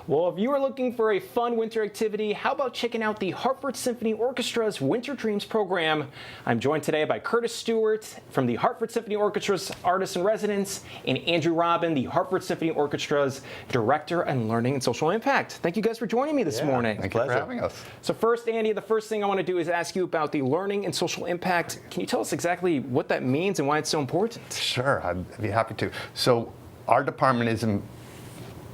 Well, if you are looking for a fun winter activity, how about checking out the Hartford Symphony Orchestra's Winter Dreams program? I'm joined today by Curtis Stewart from the Hartford Symphony Orchestra's Artist in Residence and Andrew Robin, the Hartford Symphony Orchestra's Director on Learning and Social Impact. Thank you guys for joining me this morning. Thank you for having us. So first, Andy, the first thing I want to do is ask you about the Learning and Social Impact. Can you tell us exactly what that means and why it's so important? Sure, I'd be happy to. So our department is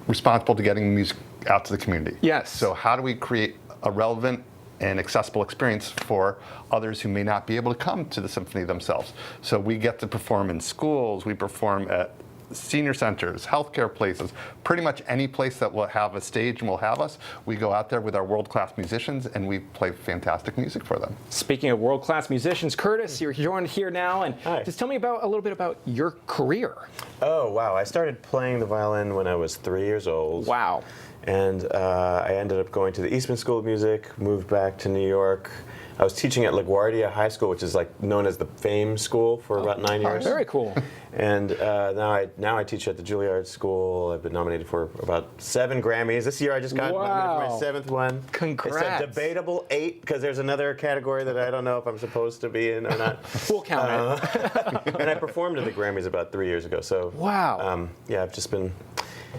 responsible to getting music out to the community. Yes. So how do we create a relevant and accessible experience for others who may not be able to come to the symphony themselves? So we get to perform in schools, we perform at senior centers, healthcare places, pretty much any place that will have a stage and will have us. We go out there with our world-class musicians and we play fantastic music for them. Speaking of world-class musicians, Curtis, you're joined here now, and Hi. just tell me a little bit about your career. Oh, wow. I started playing the violin when I was 3 years old. Wow. And I ended up going to the Eastman School of Music, moved back to New York. I was teaching at LaGuardia High School, which is like known as the Fame School, for about 9 years. Very cool. And now I teach at the Juilliard School. I've been nominated for about 7 Grammys. This year I just got nominated for my 7th one. Congrats. It's a debatable 8 because there's another category that I don't know if I'm supposed to be in or not. We'll count it. And I performed at the Grammys about 3 years ago. So Wow. yeah, I've just been.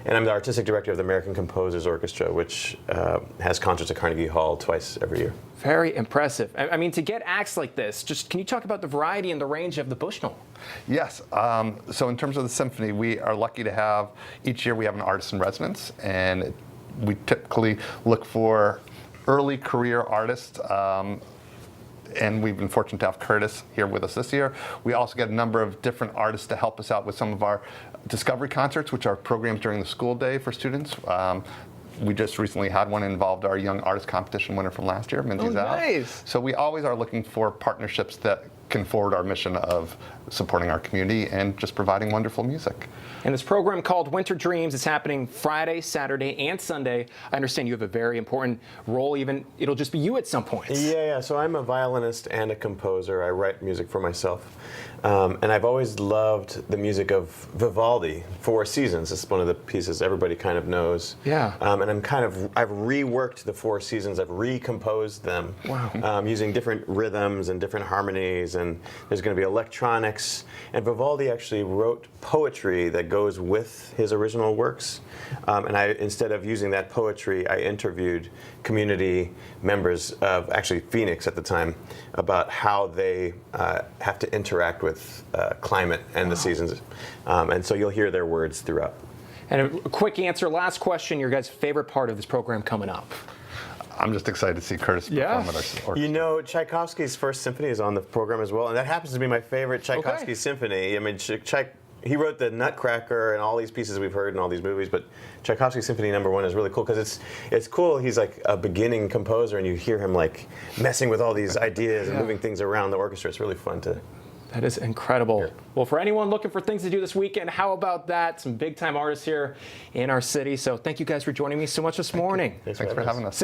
And I'm the artistic director of the American Composers Orchestra, which has concerts at Carnegie Hall twice every year. Very impressive. I mean, to get acts like this, just can you talk about the variety and the range of the Bushnell? Yes. So in terms of the symphony, we are lucky to have, each year we have an artist in residence, and we typically look for early career artists. And we've been fortunate to have Curtis here with us this year. We also get a number of different artists to help us out with some of our discovery concerts, which are programs during the school day for students. We just recently had one involved our young artist competition winner from last year, Minzy Zhao. Nice. So we always are looking for partnerships that can forward our mission of supporting our community and just providing wonderful music. And this program called Winter Dreams is happening Friday, Saturday, and Sunday. I understand you have a very important role, even it'll just be you at some point. Yeah. So I'm a violinist and a composer. I write music for myself. And I've always loved the music of Vivaldi, Four Seasons. It's one of the pieces everybody kind of knows. Yeah. And I've reworked the Four Seasons. I've recomposed them. Wow. Using different rhythms and different harmonies. And there's going to be electronics. And Vivaldi actually wrote poetry that goes with his original works. And instead of using that poetry, I interviewed community members of actually Phoenix at the time about how they have to interact with climate and the seasons. And so you'll hear their words throughout. And a quick answer, last question, your guys' favorite part of this program coming up? I'm just excited to see Curtis perform at our orchestra. You know, Tchaikovsky's First Symphony is on the program as well, and that happens to be my favorite Tchaikovsky symphony. I mean, he wrote the Nutcracker and all these pieces we've heard in all these movies, but Tchaikovsky Symphony No. 1 is really cool because it's cool. He's like a beginning composer, and you hear him like messing with all these ideas and moving things around the orchestra. It's really fun to. That is incredible. Well, for anyone looking for things to do this weekend, how about that? Some big-time artists here in our city. So thank you guys for joining me so much this morning. Thanks for having us.